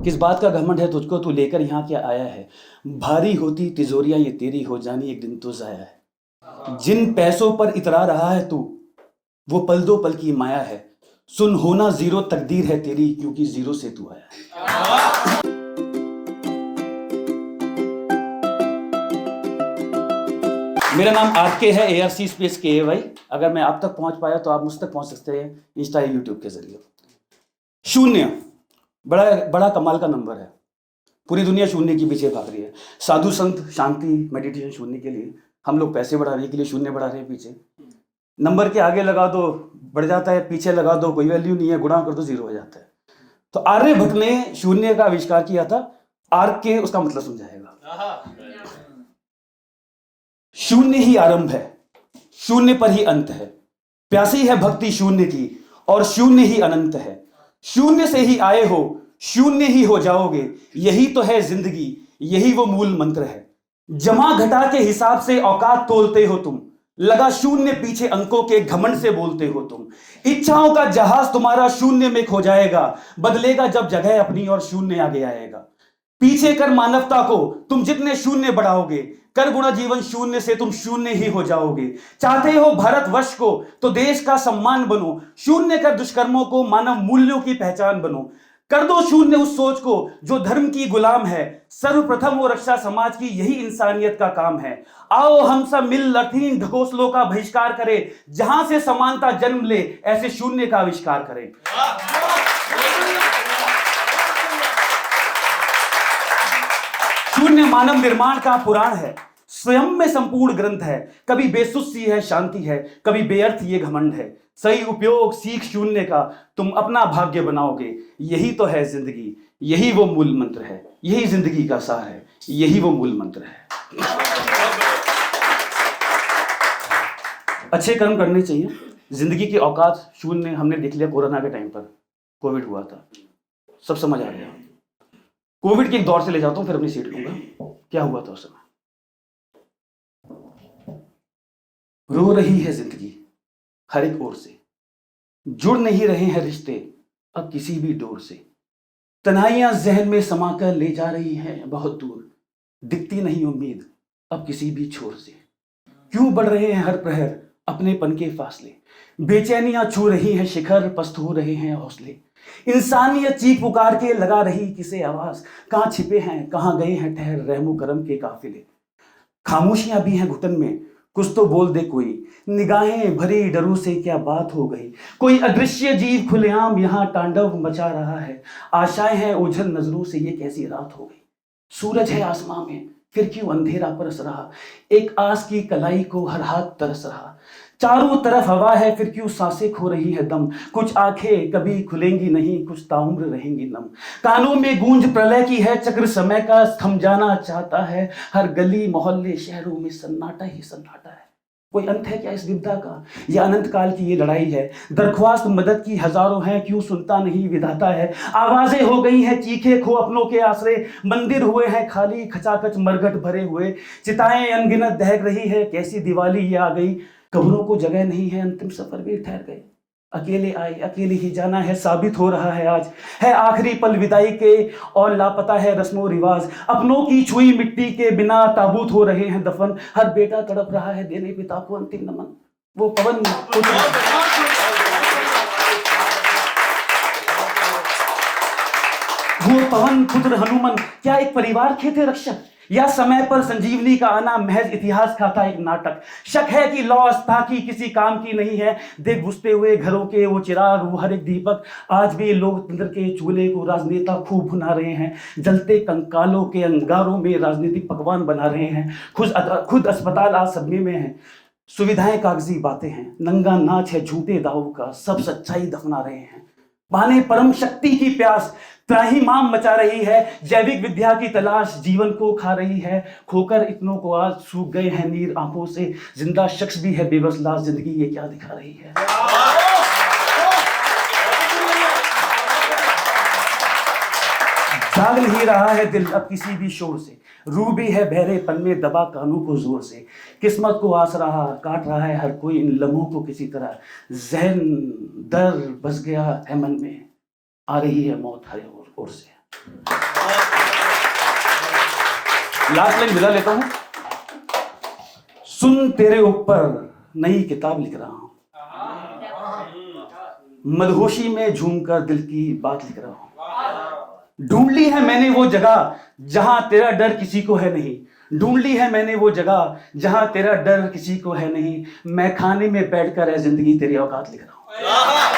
किस बात का घमंड है तुझको, तू लेकर यहाँ क्या आया है। भारी होती तिजोरियां ये तेरी हो जानी एक दिन तो जाया है। जिन पैसों पर इतरा रहा है तू, वो पल दो पल की माया है। सुन होना जीरो तकदीर है तेरी, क्योंकि जीरो से तू आया है। मेरा नाम आरके है, ARC स्पेस KAY। अगर मैं आप तक पहुंच पाया तो आप मुझ तक पहुंच सकते हैं इंस्टा या यूट्यूब के जरिए। शून्य बड़ा बड़ा कमाल का नंबर है। पूरी दुनिया शून्य के पीछे भाग रही है। साधु संत शांति मेडिटेशन शून्य के लिए, हम लोग पैसे बढ़ाने के लिए शून्य बढ़ा रहे हैं पीछे। नंबर के आगे लगा दो बढ़ जाता है, पीछे लगा दो कोई वैल्यू नहीं है, गुणा कर दो जीरो हो जाता है। तो आर्यभट्ट ने शून्य का आविष्कार किया था। आर्के उसका मतलब समझाएगा। शून्य ही आरंभ है, शून्य पर ही अंत है। प्यासी है भक्ति शून्य की, और शून्य ही अनंत है। शून्य से ही आए हो, शून्य ही हो जाओगे। यही तो है जिंदगी, यही वो मूल मंत्र है। जमा घटा के हिसाब से औकात तोलते हो तुम, लगा शून्य पीछे अंकों के घमंड से बोलते हो तुम। इच्छाओं का जहाज तुम्हारा शून्य में खो जाएगा, बदलेगा जब जगह अपनी और शून्य आगे आएगा। पीछे कर मानवता को तुम जितने शून्य बढ़ाओगे, कर गुणा जीवन शून्य से तुम शून्य ही हो जाओगे। चाहते हो भारतवर्ष को तो देश का सम्मान बनो, शून्य कर दुष्कर्मों को मानव मूल्यों की पहचान बनो। कर दो शून्य उस सोच को जो धर्म की गुलाम है, सर्वप्रथम वो रक्षा समाज की यही इंसानियत का काम है। आओ हम सब मिल लड़ीन ढकोसलों का बहिष्कार करें, जहां से समानता जन्म ले ऐसे शून्य का आविष्कार करें। शून्य मानव निर्माण का पुराण है, स्वयं में संपूर्ण ग्रंथ है। कभी बेसुध सी है शांति है, कभी बेअर्थ ये घमंड है। सही उपयोग सीख शून्य का, तुम अपना भाग्य बनाओगे। यही तो है जिंदगी, यही वो मूल मंत्र है। यही जिंदगी का सार है, यही वो मूल मंत्र है। अच्छे कर्म करने चाहिए। जिंदगी की औकात शून्य हमने देख लिया। कोरोना के टाइम पर कोविड हुआ था, सब समझ आ गया। कोविड के एक दौर से ले जाता हूं, फिर अपनी सीट लूंगा। क्या हुआ था उस समय? रो रही है जिंदगी हर एक ओर से, जुड़ नहीं रहे हैं रिश्ते अब किसी भी डोर से। तन्हाइयां जहन में समाकर ले जा रही हैं बहुत दूर, दिखती नहीं उम्मीद अब किसी भी छोर से। क्यों बढ़ रहे हैं हर प्रहर अपने पन के फासले, बेचैनियां छू रही हैं शिखर, पस्त हो रहे हैं हौसले। इंसानियत चीख पुकार के लगा रही किसे आवाज, कहां छिपे हैं कहां गए हैं ठहर रहमो करम के काफिले। खामोशियां भी हैं घुटन में, कुछ तो बोल दे कोई, निगाहें भरी डरों से क्या बात हो गई। कोई अदृश्य जीव खुलेआम यहाँ तांडव मचा रहा है, आशाएं हैं ओझल नजरों से ये कैसी रात हो गई। सूरज है आसमां में फिर क्यों अंधेरा बरस रहा, एक आस की कलाई को हर हाथ तरस रहा। चारों तरफ हवा है फिर क्यों सांसें खो रही है दम, कुछ आंखें कभी खुलेंगी नहीं कुछ ताउम्र रहेंगी नम। कानों में गूंज प्रलय की है चक्र समय का थम जाना चाहता है, हर गली मोहल्ले शहरों में सन्नाटा ही सन्नाटा है। कोई अंत है क्या इस विपदा का, यह अनंत काल की ये लड़ाई है। दरख्वास्त मदद की हजारों हैं क्यों सुनता नहीं विधाता है। आवाजें हो गई हैं चीखे खो अपनों के आसरे, मंदिर हुए हैं खाली खचाखच मरघट भरे हुए। चिताएं अनगिनत दहक रही है कैसी दिवाली ये आ गई, कब्रों को जगह नहीं है अंतिम सफर भी ठहर गए। अकेले आए अकेले ही जाना है साबित हो रहा है आज, है आखिरी पल विदाई के और लापता है रस्मों रिवाज। अपनों की छुई मिट्टी के बिना ताबूत हो रहे हैं दफन, हर बेटा तड़प रहा है देने पिता को अंतिम नमन। वो पवन पुत्र हनुमान क्या एक परिवार के थे रक्षक, या समय पर संजीवनी का आना महज इतिहास का था एक नाटक। शक है कि लौ अस्ताकी किसी काम की नहीं है, देख बुझते हुए घरों के वो चिराग वो हर एक दीपक। आज भी लोकतंत्र के चूल्हे को राजनेता खूब भुना रहे हैं, जलते कंकालों के अंगारों में राजनीतिक पकवान बना रहे हैं। खुद अस्पताल आज सदमे में है, सुविधाएं कागजी बातें हैं, नंगा नाच है झूठे दावों का, सब सच्चाई दफना रहे हैं। पाने परम शक्ति की प्यास त्राहिमाम मचा रही है, जैविक विद्या की तलाश जीवन को खा रही है। खोकर इतनों को आज सूख गए हैं नीर आंखों से, जिंदा शख्स भी है बेबस लाश, जिंदगी ये क्या दिखा रही है। जाग नहीं रहा है दिल अब किसी भी शोर से, रूह भी है बहरेपन में दबा कानों को जोर से। किस्मत को आस रहा काट रहा है हर कोई इन लम्हों को किसी तरह, जहन दर बस गया है मन में, आ रही है मौत हर ओर से। लास्ट लाइन मिला लेता हूं। सुन तेरे ऊपर नई किताब लिख रहा हूं, मदहोशी में झूमकर दिल की बात लिख रहा हूं। ढूंढ ली है मैंने वो जगह जहां तेरा डर किसी को है नहीं, ढूंढ ली है मैंने वो जगह जहां तेरा डर किसी को है नहीं। मैं खाने में बैठकर है जिंदगी तेरी औकात लिख रहा हूं।